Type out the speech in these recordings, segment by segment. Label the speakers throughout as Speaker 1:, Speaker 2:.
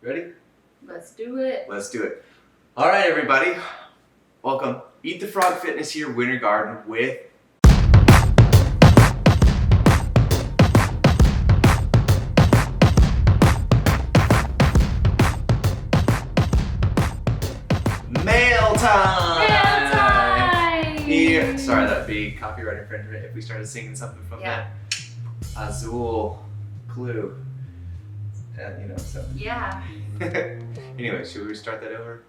Speaker 1: Ready?
Speaker 2: Let's do it.
Speaker 1: Let's do it. All right, everybody. Welcome. Eat the Frog Fitness here, Winter Garden with Mail Time!
Speaker 2: Mail time!
Speaker 1: Here. Sorry, that'd be copyright infringement if we started singing something from
Speaker 2: Yeah.
Speaker 1: that Azul clue. So.
Speaker 2: Yeah.
Speaker 1: Anyway, should we start that over?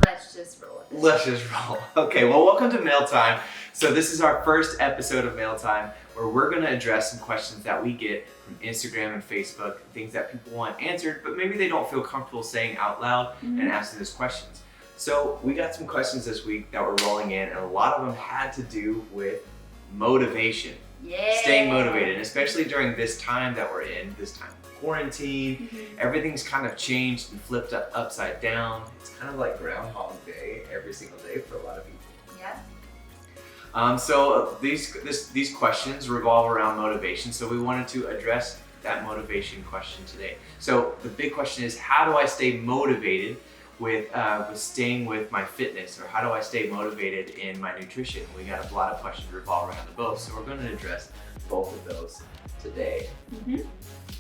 Speaker 2: Let's just roll it.
Speaker 1: Let's just roll. Okay, well, welcome to Mail Time. So this is our first episode of Mail Time where we're going to address some questions that we get from Instagram and Facebook, things that people want answered, but maybe they don't feel comfortable saying out loud and asking those questions. So we got some questions this week that were rolling in, and a lot of them had to do with motivation.
Speaker 2: Yeah.
Speaker 1: Staying motivated, and especially during this time that we're in, this time of quarantine, everything's kind of changed and flipped upside down. It's kind of like Groundhog Day every single day for a lot of people.
Speaker 2: Yeah.
Speaker 1: So these questions revolve around motivation. So we wanted to address that motivation question today. So the big question is, how do I stay motivated with staying with my fitness, or how do I stay motivated in my nutrition? We got a lot of questions revolve around both, so we're going to address both of those today.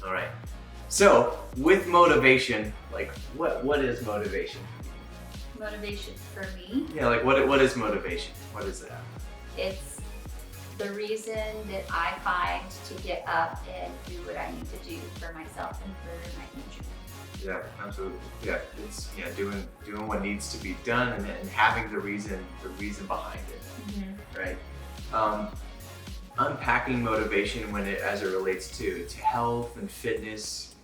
Speaker 1: All right. So with motivation, like what is motivation?
Speaker 2: Motivation for me,
Speaker 1: Yeah, like what is motivation? What is that?
Speaker 2: it's the reason that I find to get up and do what I need to do for myself and for my future.
Speaker 1: Yeah, absolutely. Yeah, it's doing what needs to be done and having the reason behind it, right? Unpacking motivation as it relates to health and fitness.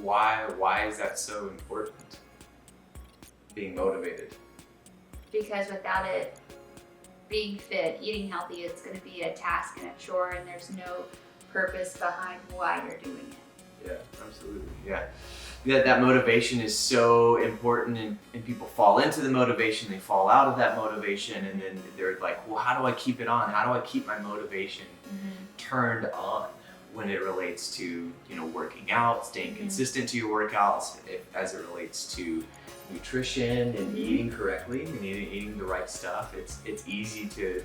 Speaker 1: Why is that so important? Being motivated.
Speaker 2: Because without it, being fit, eating healthy, it's going to be a task and a chore, and there's no purpose behind why you're doing it.
Speaker 1: Yeah, absolutely. Yeah, that motivation is so important, and people fall into the motivation, they fall out of that motivation, and then they're like, well, how do I keep it on? How do I keep my motivation turned on when it relates to working out, staying consistent to your workouts, as it relates to nutrition and eating correctly and eating the right stuff. It's easy to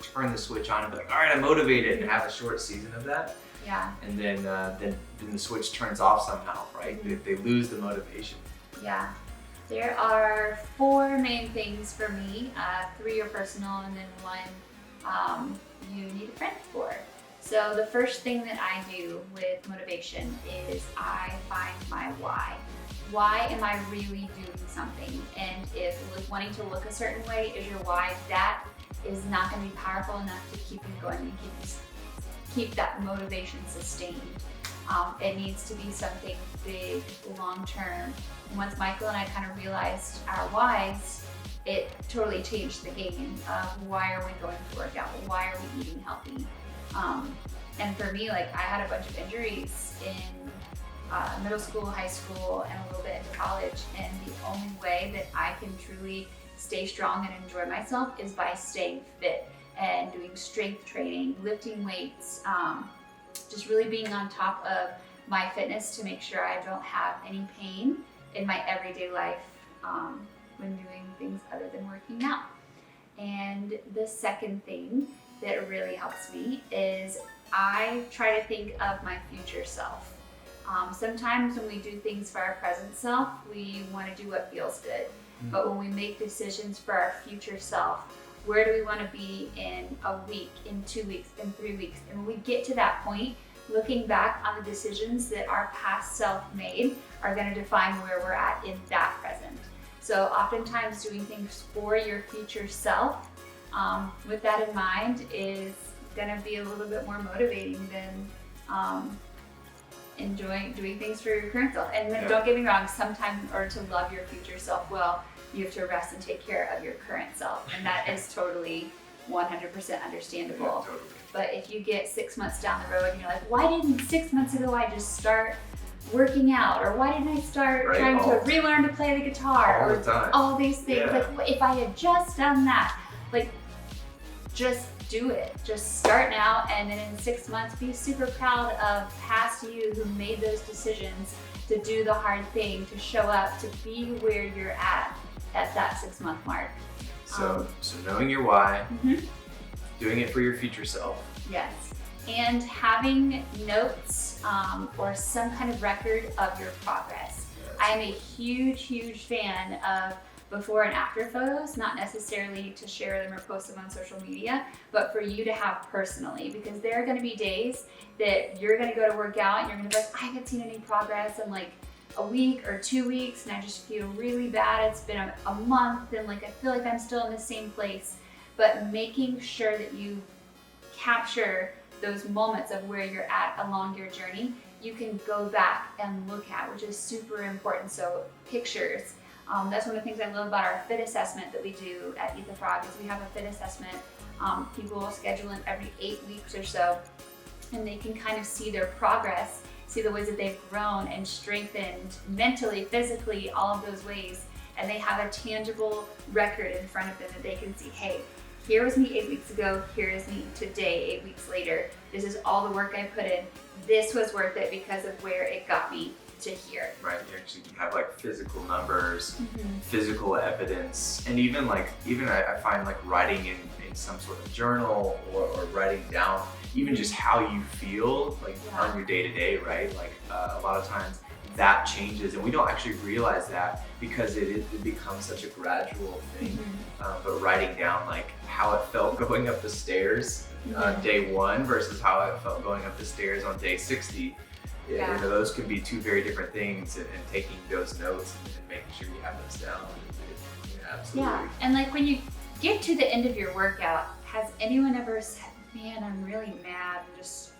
Speaker 1: turn the switch on and be like, all right, I'm motivated, and have a short season of that.
Speaker 2: Yeah.
Speaker 1: And then the switch turns off somehow, right? They lose the motivation.
Speaker 2: Yeah. There are 4 main things for me. 3 are personal, and then 1 you need a friend for. So the first thing that I do with motivation is I find my why. Why am I really doing something? And if wanting to look a certain way is your why, that is not going to be powerful enough to keep you going and keep that motivation sustained. It needs to be something big, long term. And once Michael and I kind of realized our whys, it totally changed the game of why are we going to work out? Why are we eating healthy? And for me, I had a bunch of injuries in middle school, high school, and a little bit into college. And the only way that I can truly stay strong and enjoy myself is by staying fit and doing strength training, lifting weights, just really being on top of my fitness to make sure I don't have any pain in my everyday life when doing things other than working out. And the second thing that really helps me is I try to think of my future self. Sometimes when we do things for our present self, we want to do what feels good. But when we make decisions for our future self, where do we want to be in a week, in 2 weeks, in 3 weeks? And when we get to that point, looking back on the decisions that our past self made are going to define where we're at in that present. So oftentimes doing things for your future self, with that in mind, is going to be a little bit more motivating than enjoying doing things for your current self. And don't get me wrong, sometimes in order to love your future self well, you have to rest and take care of your current self. And that is totally 100% understandable.
Speaker 1: Yeah, totally.
Speaker 2: But if you get 6 months down the road and you're like, why didn't 6 months ago I just start working out? Or why didn't I start trying to relearn to play the guitar?
Speaker 1: All the time.
Speaker 2: All these things.
Speaker 1: Yeah.
Speaker 2: Like, if I had just done that, just do it. Just start now, and then in 6 months, be super proud of past you who made those decisions to do the hard thing, to show up, to be where you're at that 6-month mark.
Speaker 1: So knowing your why, doing it for your future self.
Speaker 2: Yes, and having notes or some kind of record of your progress.
Speaker 1: Yes.
Speaker 2: I'm a huge fan of before and after photos, not necessarily to share them or post them on social media, but for you to have personally, because there are gonna be days that you're gonna go to work out and you're gonna be like, I haven't seen any progress in like a week or 2 weeks, and I just feel really bad. It's been a month, and like I feel like I'm still in the same place. But making sure that you capture those moments of where you're at along your journey, you can go back and look at, which is super important. So pictures. That's one of the things I love about our fit assessment that we do at Eat the Frog is we have a fit assessment. People will schedule in every 8 weeks or so, and they can kind of see their progress, see the ways that they've grown and strengthened mentally, physically, all of those ways. And they have a tangible record in front of them that they can see, hey, here was me 8 weeks ago, here is me today, 8 weeks later. This is all the work I put in. This was worth it because of where it got me to here.
Speaker 1: Right, you actually can have like physical numbers, physical evidence, and even I find like writing in some sort of journal or writing down even just how you feel like on your day-to-day, right? Like a lot of times that changes, and we don't actually realize that because it becomes such a gradual thing. But writing down like how it felt going up the stairs on day 1 versus how it felt going up the stairs on day 60. You know, those can be two very different things, and taking those notes and making sure you have those down. Absolutely.
Speaker 2: Yeah, and like when you get to the end of your workout, has anyone ever said, man, I'm really mad, I'm just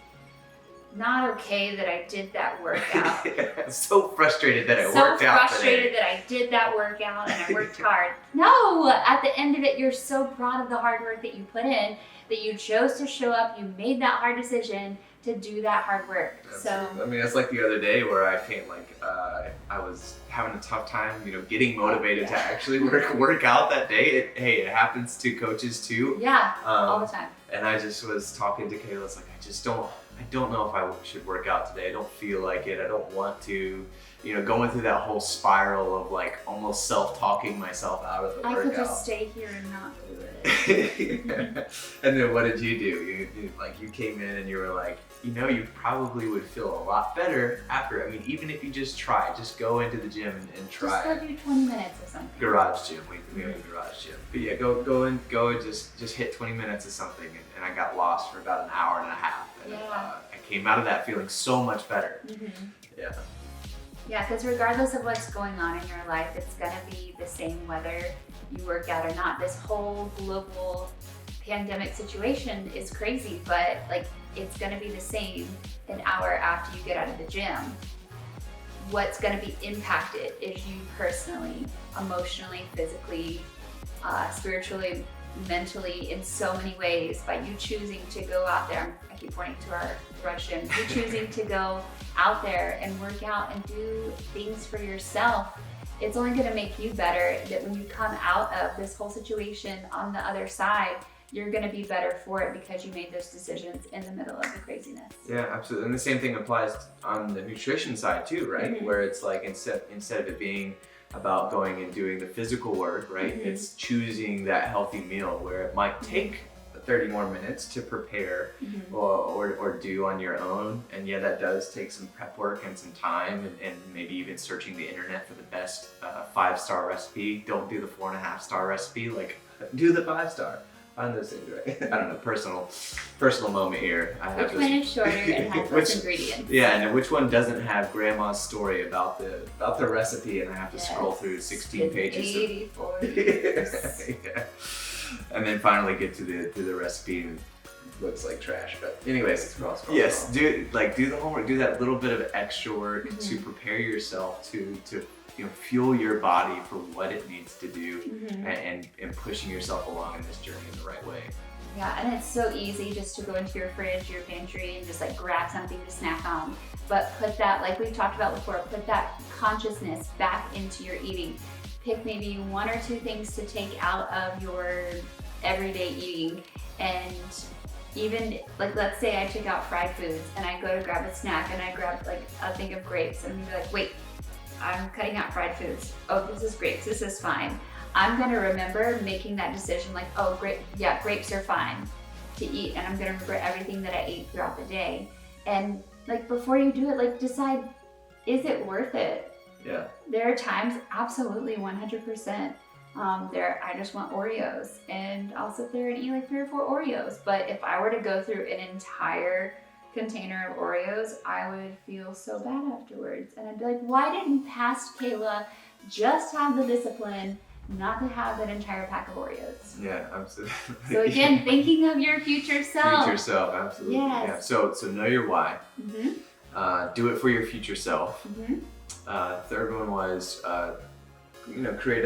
Speaker 2: not okay that I did that workout.
Speaker 1: I'm so frustrated that I worked out
Speaker 2: So frustrated that I did that workout and I worked hard. No, at the end of it, you're so proud of the hard work that you put in, that you chose to show up, you made that hard decision to do that hard work.
Speaker 1: Absolutely. So I mean, that's like the other day where I came I was having a tough time, getting motivated to actually work out that day. It happens to coaches too.
Speaker 2: Yeah, all the time.
Speaker 1: And I just was talking to Kayla. It's like I don't know if I should work out today. I don't feel like it. I don't want to. Going through that whole spiral of like almost self-talking myself out of the workout.
Speaker 2: I could just stay here and not do it.
Speaker 1: And then what did you do? You came in and you were like, you probably would feel a lot better after. I mean, even if you just try, just go into the gym and try.
Speaker 2: Just go do 20 minutes or something.
Speaker 1: Garage gym. We have a garage gym. But yeah, go and just hit 20 minutes of something. And I got lost for about an hour and a half. And I came out of that feeling so much better. Yeah.
Speaker 2: Yeah, because regardless of what's going on in your life, it's gonna be the same whether you work out or not. This whole global pandemic situation is crazy, but like it's gonna be the same an hour after you get out of the gym. What's gonna be impacted is you personally, emotionally, physically, spiritually, mentally, in so many ways, by you choosing to go out there. I keep pointing to our garage gym. You choosing to go out there and work out and do things for yourself. It's only going to make you better, that when you come out of this whole situation on the other side, you're going to be better for it because you made those decisions in the middle of the craziness.
Speaker 1: Yeah, absolutely. And the same thing applies on the nutrition side too, right? Where it's like instead of it being about going and doing the physical work, right? It's choosing that healthy meal where it might take 30 more minutes to prepare or do on your own. And yeah, that does take some prep work and some time and maybe even searching the internet for the best 5-star recipe. Don't do the 4.5-star recipe, like do the 5-star. Find those things, right? I don't know, personal moment here.
Speaker 2: Which one is shorter and has less ingredients?
Speaker 1: Yeah, and which one doesn't have grandma's story about the recipe, and I have to scroll through 16 pages.
Speaker 2: 84 years.
Speaker 1: Yeah. And then finally get to the recipe and it looks like trash. But anyways, yes, do the homework, do that little bit of extra work to prepare yourself to fuel your body for what it needs to do and pushing yourself along in this journey in the right way.
Speaker 2: Yeah, and it's so easy just to go into your fridge, your pantry, and just like grab something to snack on. But put that, like we talked about before, put that consciousness back into your eating. Pick maybe 1 or 2 things to take out of your everyday eating. And even like, let's say I took out fried foods and I go to grab a snack and I grab like a thing of grapes and be like, wait, I'm cutting out fried foods. Oh, this is grapes, this is fine. I'm gonna remember making that decision like, oh, grapes are fine to eat, and I'm gonna remember everything that I ate throughout the day. And like, before you do it, like, decide, is it worth it?
Speaker 1: Yeah.
Speaker 2: There are times, absolutely 100%. I just want Oreos, and I'll sit there and eat like 3 or 4 Oreos. But if I were to go through an entire container of Oreos, I would feel so bad afterwards. And I'd be like, why didn't past Kayla just have the discipline not to have that entire pack of Oreos?
Speaker 1: Yeah, absolutely.
Speaker 2: So again, thinking of your future self.
Speaker 1: Future self, absolutely.
Speaker 2: Yes.
Speaker 1: Yeah. So know your why.
Speaker 2: Mm-hmm.
Speaker 1: Do it for your future self.
Speaker 2: Mm-hmm.
Speaker 1: Third one was, create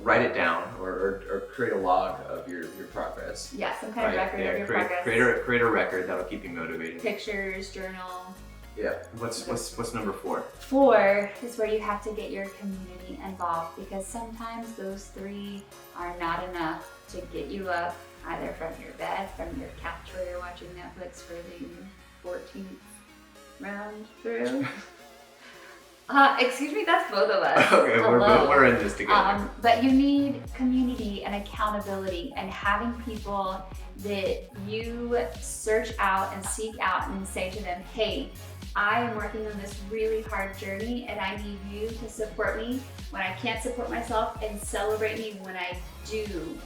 Speaker 1: write it down or create a log of your progress.
Speaker 2: Yeah, some kind of record of your progress.
Speaker 1: Create a record that'll keep you motivated.
Speaker 2: Pictures, journal.
Speaker 1: Yeah. What's number 4?
Speaker 2: 4 is where you have to get your community involved, because sometimes those 3 are not enough to get you up either from your bed, from your couch where you're watching Netflix for the 14th round through. Excuse me, that's both of us.
Speaker 1: Okay, we're in this together.
Speaker 2: But you need community and accountability, and having people that you search out and seek out and say to them, hey, I am working on this really hard journey and I need you to support me when I can't support myself, and celebrate me when I do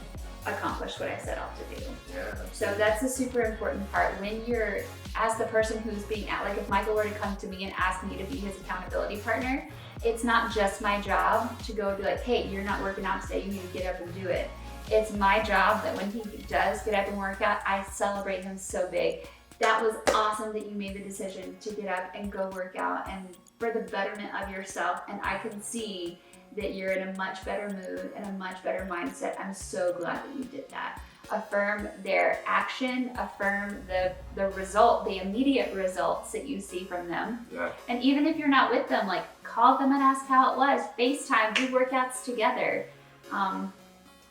Speaker 2: accomplish what I set out to do.
Speaker 1: Yeah.
Speaker 2: So that's a super important part. When you're, as the person who's being out, like if Michael were to come to me and ask me to be his accountability partner, it's not just my job to go and be like, hey, you're not working out today, you need to get up and do it. It's my job that when he does get up and work out, I celebrate him so big. That was awesome that you made the decision to get up and go work out, and for the betterment of yourself. And I can see that you're in a much better mood and a much better mindset. I'm so glad that you did that. Affirm their action, affirm the result, the immediate results that you see from them.
Speaker 1: Yeah.
Speaker 2: And even if you're not with them, like, call them and ask how it was. FaceTime, do workouts together.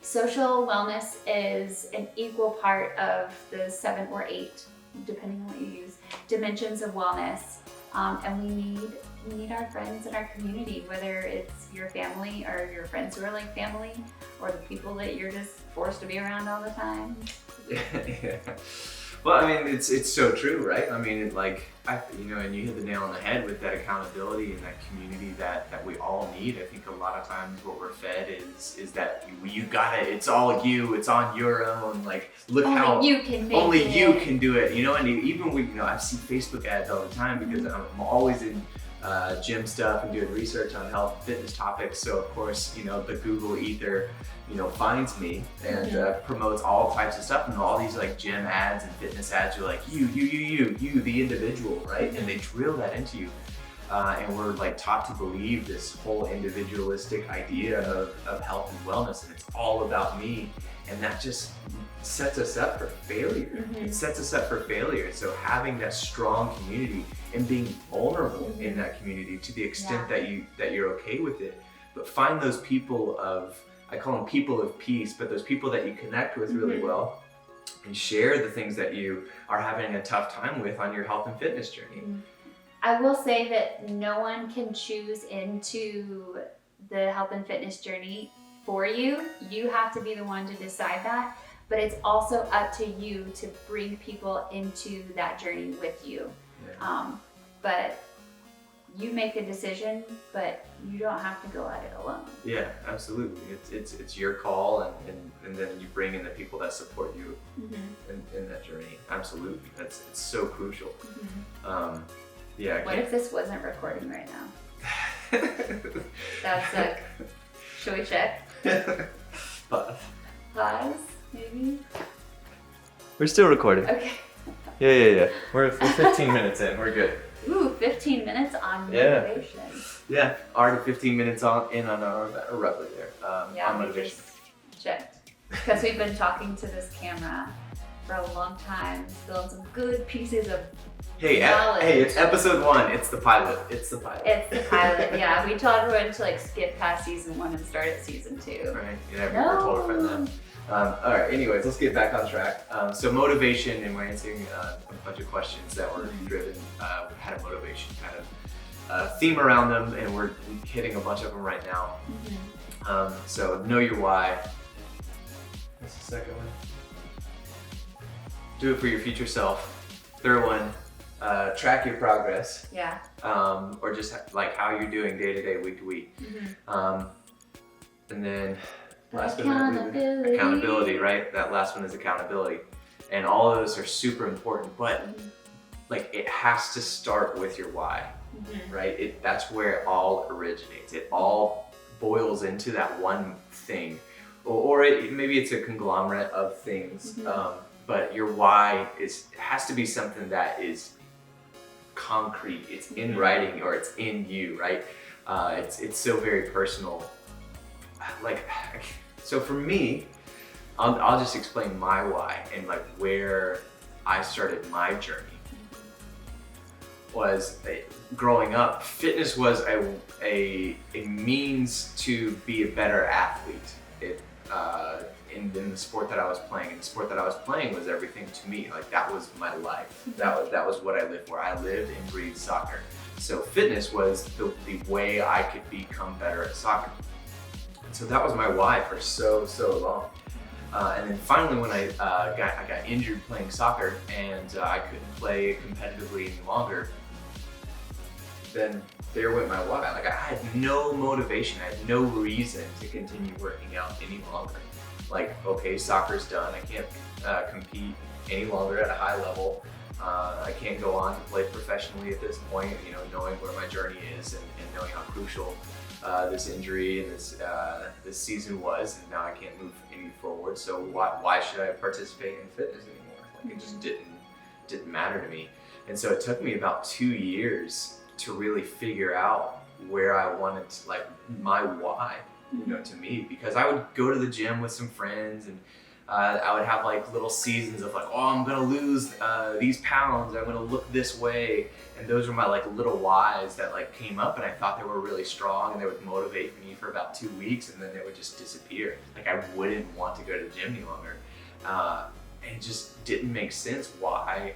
Speaker 2: Social wellness is an equal part of the 7 or 8, depending on what you use, dimensions of wellness. And we need our friends and our community, whether it's your family or your friends who are like family, or the people that you're just forced to be around all the time.
Speaker 1: Yeah. Well, I mean, it's so true, right? I mean, and you hit the nail on the head with that accountability and that community that we all need. I think a lot of times what we're fed is that you got it. It's all you. It's on your own. Like, look
Speaker 2: only
Speaker 1: how
Speaker 2: you can make
Speaker 1: only
Speaker 2: it.
Speaker 1: you can do it. And even I see Facebook ads all the time because I'm always in gym stuff and doing research on health and fitness topics. So of course, the Google ether, finds me and promotes all types of stuff, and all these like gym ads and fitness ads are like, you, the individual, right? And they drill that into you. And we're like taught to believe this whole individualistic idea of health and wellness, and it's all about me. And that just sets us up for failure. It sets us up for failure. So having that strong community and being vulnerable in that community to the extent that you're okay with it, but find those people I call them people of peace, but those people that you connect with really well, and share the things that you are having a tough time with on your health and fitness journey.
Speaker 2: I will say that no one can choose into the health and fitness journey for you. You have to be the one to decide that, but it's also up to you to bring people into that journey with you. But you make a decision, but you don't have to go at it alone. Yeah,
Speaker 1: absolutely. It's your call, and then you bring in the people that support you in that journey. Absolutely, it's so crucial.
Speaker 2: What if this wasn't recording right now? That's like, should we check? Pause, maybe?
Speaker 1: We're still recording.
Speaker 2: Okay.
Speaker 1: Yeah. We're 15 minutes in. We're good.
Speaker 2: Ooh, 15 minutes on motivation.
Speaker 1: Yeah, already 15 minutes in on our roughly there. On
Speaker 2: we
Speaker 1: motivation.
Speaker 2: just checked. Because we've been talking to this camera for a long time, spilling some good pieces of knowledge.
Speaker 1: Hey, it's episode 1. It's the pilot.
Speaker 2: Yeah. We told everyone to skip past season 1 and start at season 2.
Speaker 1: Right. Yeah, we're told our friend that. All right, anyways, let's get back on track. So motivation, and we're answering a bunch of questions that were driven, had a motivation kind of theme around them, and we're hitting a bunch of them right now. So know your why. What's the second one? Do it for your future self. Third one, track your progress.
Speaker 2: Yeah.
Speaker 1: Or just like how you're doing day to day, week to week. And then last accountability, right? That last one is accountability. And all of those are super important, but like it has to start with your why, right? That's where it all originates. It all boils into that one thing. Or maybe it's a conglomerate of things, but your why has to be something that is concrete. It's in writing or it's in you, right? It's so very personal. So for me, I'll just explain my why and like where I started my journey. Was growing up, fitness was a means to be a better athlete. In the sport that I was playing, and the sport that I was playing was everything to me. Like that was my life. That was what I lived for. I lived and breathed soccer. So fitness was the way I could become better at soccer. So that was my why for so long. And then finally, when I got injured playing soccer and I couldn't play competitively any longer, then there went my why. Like I had no motivation, I had no reason to continue working out any longer. Like, okay, soccer's done. I can't compete any longer at a high level. I can't go on to play professionally at this point, knowing where my journey is and knowing how crucial this injury and this season was, and now I can't move any forward. So why should I participate in fitness anymore? Like it just didn't matter to me. And so it took me about 2 years to really figure out where I wanted to, like my why, to me, because I would go to the gym with some friends and I would have like little seasons of like, oh, I'm gonna lose these pounds, I'm gonna look this way, and those were my like little whys that like came up, and I thought they were really strong and they would motivate me for about 2 weeks, and then they would just disappear. Like I wouldn't want to go to the gym any longer, and it just didn't make sense why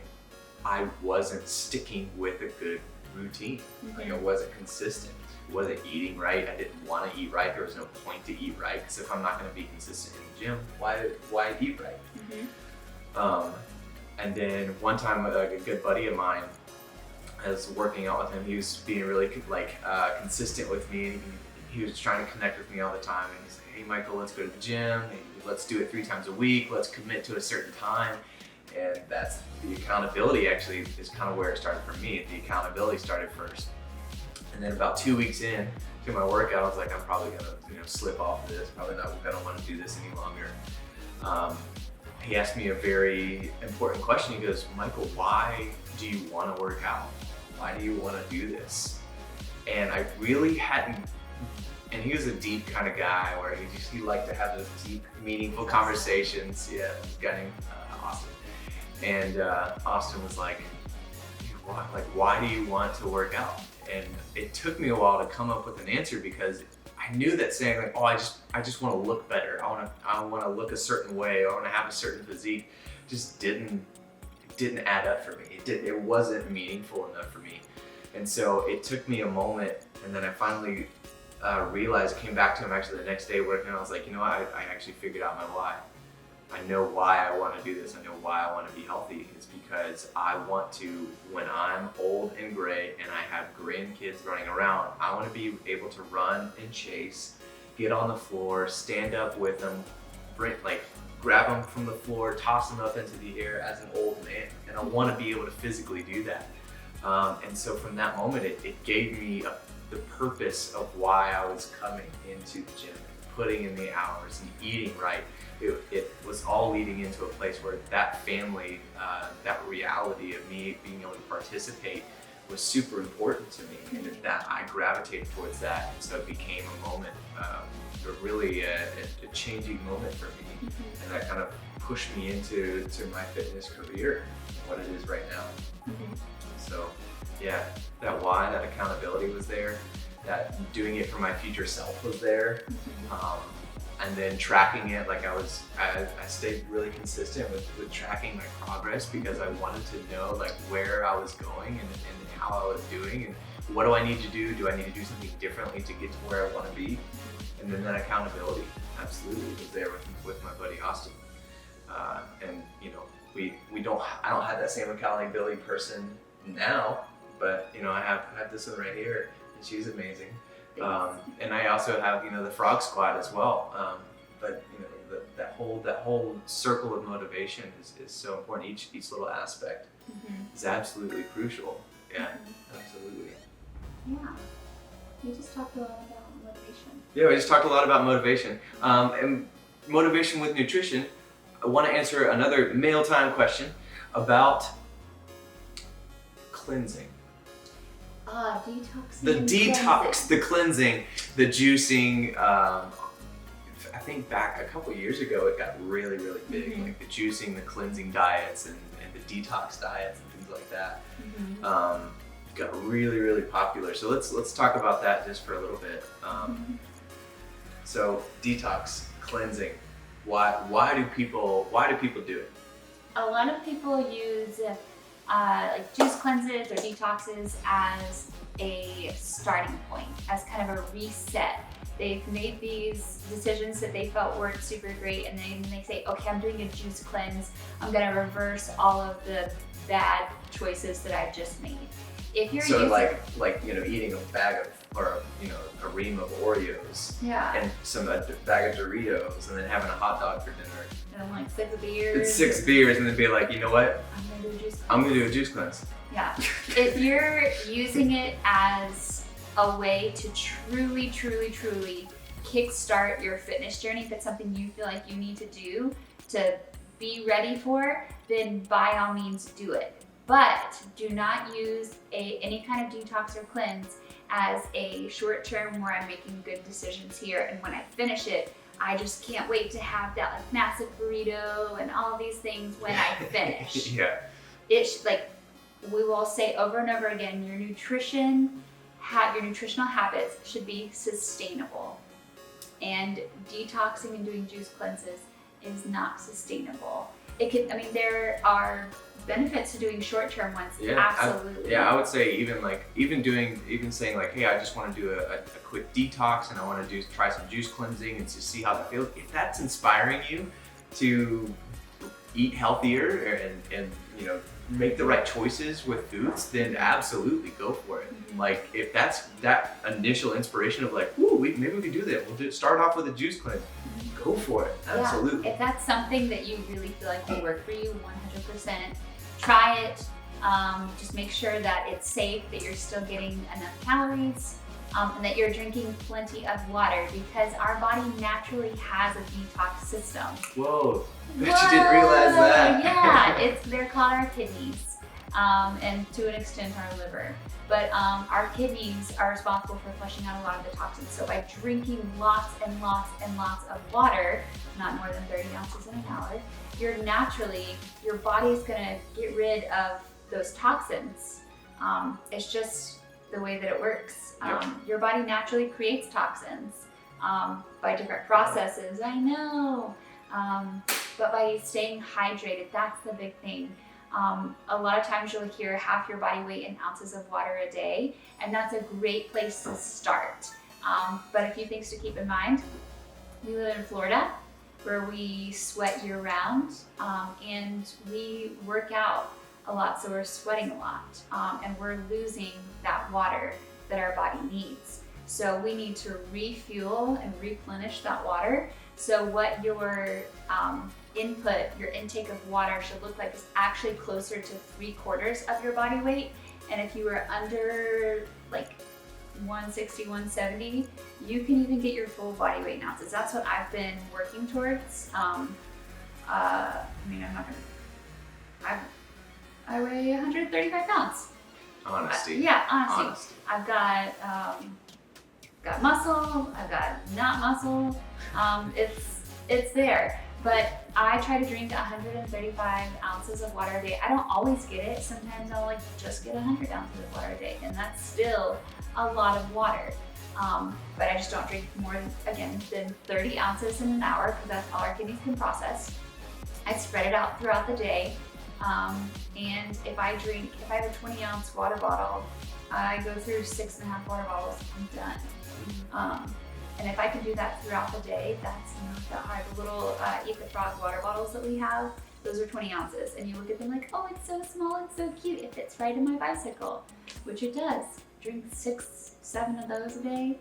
Speaker 1: I wasn't sticking with a good routine. Like I wasn't consistent. Wasn't eating right. I didn't want to eat right. There was no point to eat right, because if I'm not going to be consistent in the gym, why eat right? And then one time, a good buddy of mine, I was working out with him. He was being really consistent with me, and he was trying to connect with me all the time. And he's like, "Hey, Michael, let's go to the gym. Let's do it 3 times a week. Let's commit to a certain time." And that's the accountability. Actually, is kind of where it started for me. The accountability started first. And then about 2 weeks in to my workout, I was like, I'm probably gonna slip off of this. Probably not gonna want to do this any longer. He asked me a very important question. He goes, Michael, why do you want to work out? Why do you want to do this? And I really hadn't. And he was a deep kind of guy where he liked to have those deep, meaningful conversations. Yeah, this guy named Austin. And Austin was like, why do you want to work out? And it took me a while to come up with an answer, because I knew that saying like, oh, I just want to look better. I want to look a certain way. I want to have a certain physique. Just didn't add up for me. It wasn't meaningful enough for me. And so it took me a moment, and then I finally realized, came back to him actually the next day working, and I was like, I actually figured out my why. I know why I want to do this. I know why I want to be healthy. It's because I want to, when I'm old and gray and I have grandkids running around, I want to be able to run and chase, get on the floor, stand up with them, grab them from the floor, toss them up into the air as an old man. And I want to be able to physically do that. And so from that moment, it gave me the purpose of why I was coming into the gym, putting in the hours and eating right. It was all leading into a place where that family, that reality of me being able to participate was super important to me, and that I gravitated towards that. And so it became a moment, really a changing moment for me, and that kind of pushed me into my fitness career, what it is right now. So yeah, that why, that accountability was there, that doing it for my future self was there. and then tracking it. Like I stayed really consistent with tracking my progress because I wanted to know like where I was going and how I was doing and what do I need to do? Do I need to do something differently to get to where I want to be? And then that accountability absolutely was there with my buddy Austin. And you know, I don't have that same accountability person now, but you know, I have this one right here, and she's amazing. And I also have, you know, the Frog Squad as well. But you know, that whole circle of motivation is so important. Each little aspect is absolutely crucial. Yeah, absolutely.
Speaker 2: Yeah. We just talked a lot about motivation.
Speaker 1: Yeah, we just talked a lot about motivation. And motivation with nutrition. I want to answer another meal time question about cleansing.
Speaker 2: Detoxing.
Speaker 1: The detox,
Speaker 2: cleansing.
Speaker 1: the cleansing, the juicing. I think back a couple years ago, it got really, really big. Like the juicing, the cleansing diets, and the detox diets and things like that. Got really, really popular. So let's talk about that just for a little bit. So detox, cleansing. Why do people do it?
Speaker 2: A lot of people use like juice cleanses or detoxes as a starting point, as kind of a reset. They've made these decisions that they felt weren't super great, and then they say, okay, I'm doing a juice cleanse. I'm gonna reverse all of the bad choices that I've just made. If you're using,
Speaker 1: like you know, eating a bag of, or you know, a ream of Oreos, and a bag of Doritos, and then having a hot dog for dinner,
Speaker 2: and like 6 beers.
Speaker 1: It's 6 beers, and then be like, you know what?
Speaker 2: I'm gonna do a juice cleanse.
Speaker 1: I'm gonna do a juice cleanse.
Speaker 2: Yeah. If you're using it as a way to truly, truly, truly kickstart your fitness journey, if it's something you feel like you need to do to be ready for, then by all means do it. But do not use any kind of detox or cleanse as a short term where I'm making good decisions here, and when I finish it, I just can't wait to have that like massive burrito and all these things when I finish.
Speaker 1: Yeah.
Speaker 2: Like we will say over and over again, your nutritional habits should be sustainable. And detoxing and doing juice cleanses is not sustainable. There are benefits to doing short-term ones.
Speaker 1: Yeah,
Speaker 2: absolutely.
Speaker 1: I would say even saying like, hey, I just want to do a quick detox and I want to try some juice cleansing and to see how that feels. If that's inspiring you to eat healthier and you know, make the right choices with foods, then absolutely go for it. Like if that's that initial inspiration of like, ooh, maybe we can do that. We'll start off with a juice cleanse. Go for it. Absolutely.
Speaker 2: Yeah. If that's something that you really feel like will work for you, 100%, try it. Just make sure that it's safe, that you're still getting enough calories, and that you're drinking plenty of water, because our body naturally has a detox system.
Speaker 1: Whoa, I bet you didn't realize that.
Speaker 2: Yeah, they're called our kidneys, and to an extent our liver. But our kidneys are responsible for flushing out a lot of the toxins. So by drinking lots and lots and lots of water, not more than 30 ounces in an hour, your body's gonna get rid of those toxins. It's just the way that it works. Your body naturally creates toxins by different processes, I know. But by staying hydrated, that's the big thing. A lot of times you'll hear half your body weight in ounces of water a day, and that's a great place to start. But a few things to keep in mind. We live in Florida, where we sweat year round, and we work out a lot, so we're sweating a lot, and we're losing that water that our body needs. So we need to refuel and replenish that water. So what your your intake of water should look like is actually closer to 3/4 of your body weight. And if you were under like 160, 170, you can even get your full body weight in ounces. That's what I've been working towards. I weigh 135 pounds.
Speaker 1: Honesty.
Speaker 2: Yeah, honesty. I've got muscle, I've got not muscle. It's there. But I try to drink 135 ounces of water a day. I don't always get it. Sometimes I'll just get 100 ounces of water a day, and that's still a lot of water. But I just don't drink more than 30 ounces in an hour because that's all our kidneys can process. I spread it out throughout the day. And if I have a 20-ounce water bottle, I go through 6.5 water bottles, I'm done. And if I can do that throughout the day, that's not that hard. The little Eat the Frog water bottles that we have, those are 20 ounces. And you look at them like, oh, it's so small and so cute. It fits right in my bicycle, which it does. Drink 6, 7 of those a day.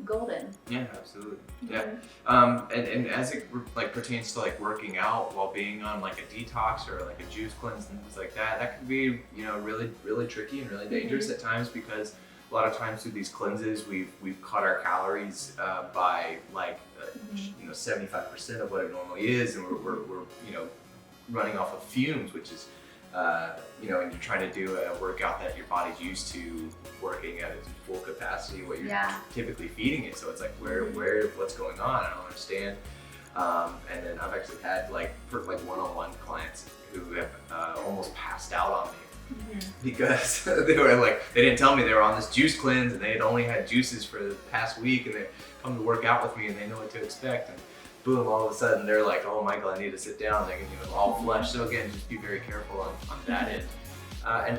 Speaker 2: Golden.
Speaker 1: Yeah, absolutely. Yeah. And as it like pertains to like working out while being on like a detox or like a juice cleanse and things like that, that can be, you know, really, really tricky and really dangerous at times, because a lot of times through these cleanses, we've cut our calories by like you know, 75% of what it normally is, and we're you know, running off of fumes, which is you know, and you're trying to do a workout that your body's used to working at its full capacity, what you're typically feeding it. So it's like, what's going on? I don't understand. And then I've actually had like one-on-one clients who have almost passed out on me because they were like, they didn't tell me they were on this juice cleanse and they had only had juices for the past week, and they come to work out with me and they know what to expect. And boom, all of a sudden they're like, oh, Michael, I need to sit down. They're, you know, all flesh. So again, just be very careful on that end.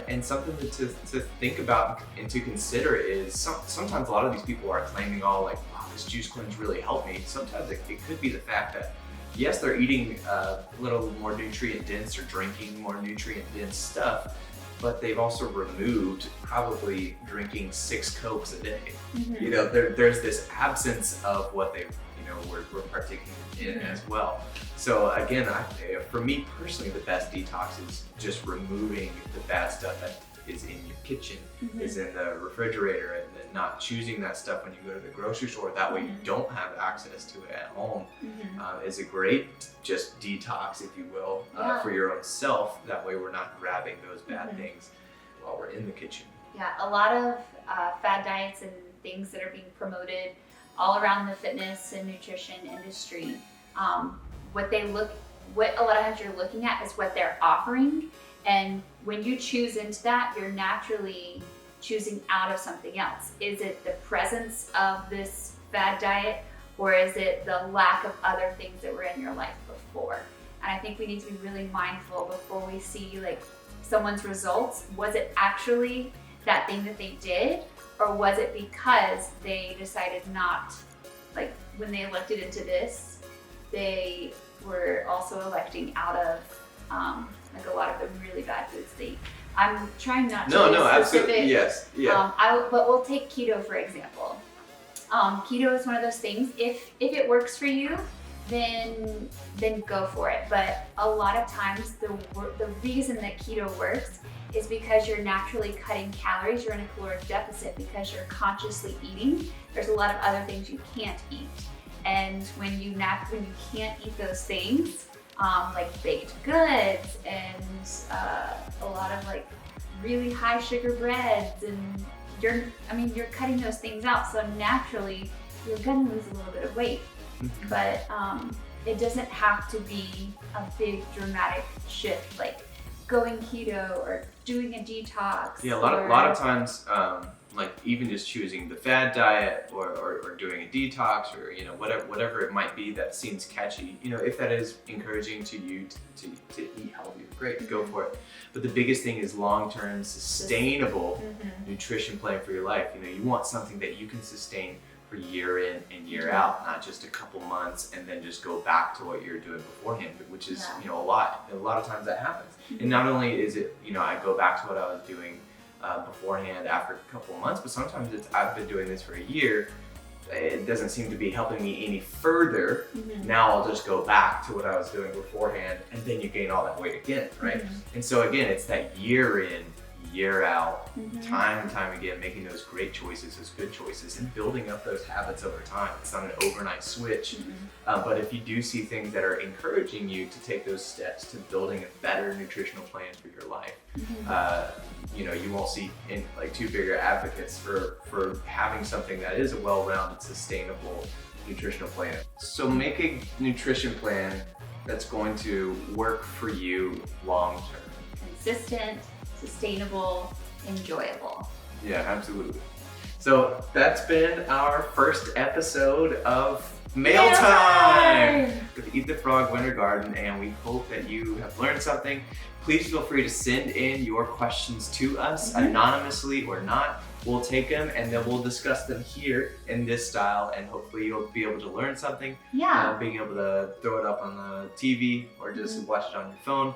Speaker 1: And something to think about and to consider is sometimes a lot of these people are claiming, oh, like, wow, this juice cleanse really helped me. Sometimes it could be the fact that, yes, they're eating a little more nutrient dense or drinking more nutrient dense stuff, but they've also removed probably drinking 6 Cokes a day. You know, there's this absence of what they, you know, we're partaking in as well. So again, for me personally, the best detox is just removing the bad stuff that is in your kitchen, is in the refrigerator, and then not choosing that stuff when you go to the grocery store. That way you don't have access to it at home. Is a great just detox, if you will, for your own self. That way we're not grabbing those bad things while we're in the kitchen. Yeah, a lot of fad diets and things that are being promoted all around the fitness and nutrition industry, what a lot of times you're looking at is what they're offering. And when you choose into that, you're naturally choosing out of something else. Is it the presence of this fad diet, or is it the lack of other things that were in your life before? And I think we need to be really mindful before we see like someone's results. Was it actually that thing that they did, or was it because they decided not, like when they elected into this, they were also electing out of like a lot of the really bad foods they eat. I'm trying not to be specific. Absolutely, yes, yeah. But we'll take keto for example. Keto is one of those things. If it works for you, then go for it. But a lot of times the reason that keto works is because you're naturally cutting calories. You're in a caloric deficit because you're consciously eating. There's a lot of other things you can't eat, and when you can't eat those things, like baked goods and a lot of like really high sugar breads, and you're cutting those things out, so naturally you're gonna lose a little bit of weight. But it doesn't have to be a big dramatic shift like going keto or doing a detox. Yeah, a lot of times, like even just choosing the fad diet or doing a detox, or you know, whatever it might be that seems catchy, you know, if that is encouraging to you to eat healthy, great, go for it. But the biggest thing is long-term sustainable nutrition plan for your life. You know, you want something that you can sustain for year in and year out, not just a couple months and then just go back to what you're doing beforehand, which is, you know, a lot of times that happens. And not only is it, you know, I go back to what I was doing beforehand after a couple of months, but sometimes I've been doing this for a year, it doesn't seem to be helping me any further. Now I'll just go back to what I was doing beforehand, and then you gain all that weight again, right? And so again, it's that year in, year out, time and time again, making those great choices, those good choices, and building up those habits over time. It's not an overnight switch, but if you do see things that are encouraging you to take those steps to building a better nutritional plan for your life, you know, you won't see like too bigger advocates for having something that is a well-rounded, sustainable nutritional plan. So make a nutrition plan that's going to work for you long-term. Consistent, sustainable, enjoyable. Yeah, absolutely. So that's been our first episode of Mail Time with Eat the Frog Winter Garden, and we hope that you have learned something. Please feel free to send in your questions to us anonymously or not. We'll take them and then we'll discuss them here in this style, and hopefully you'll be able to learn something.
Speaker 2: Yeah.
Speaker 1: Being able to throw it up on the TV or just watch it on your phone.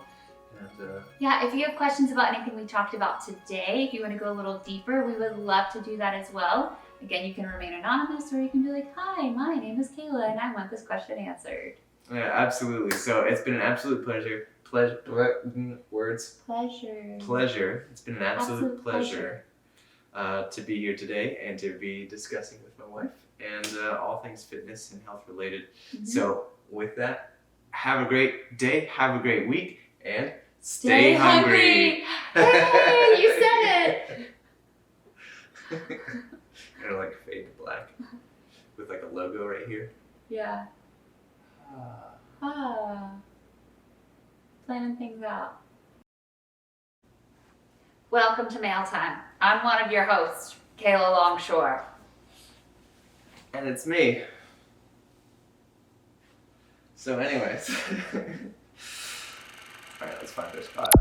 Speaker 1: And,
Speaker 2: yeah, if you have questions about anything we talked about today, if you want to go a little deeper, we would love to do that as well. Again, you can remain anonymous, or you can be like, hi, my name is Kayla and I want this question answered.
Speaker 1: Yeah, absolutely. So it's been an absolute pleasure. Words?
Speaker 2: Pleasure.
Speaker 1: Pleasure. It's been an absolute pleasure to be here today and to be discussing with my wife and all things fitness and health related. So with that, have a great day, have a great week, and stay hungry.
Speaker 2: Hey, you said it.
Speaker 1: Kind of like fade to black with like a logo right here.
Speaker 2: Yeah. Planning things out. Welcome to Mail Time. I'm one of your hosts, Kayla Longshore.
Speaker 1: And it's me. So anyways. Alright, let's find our spot.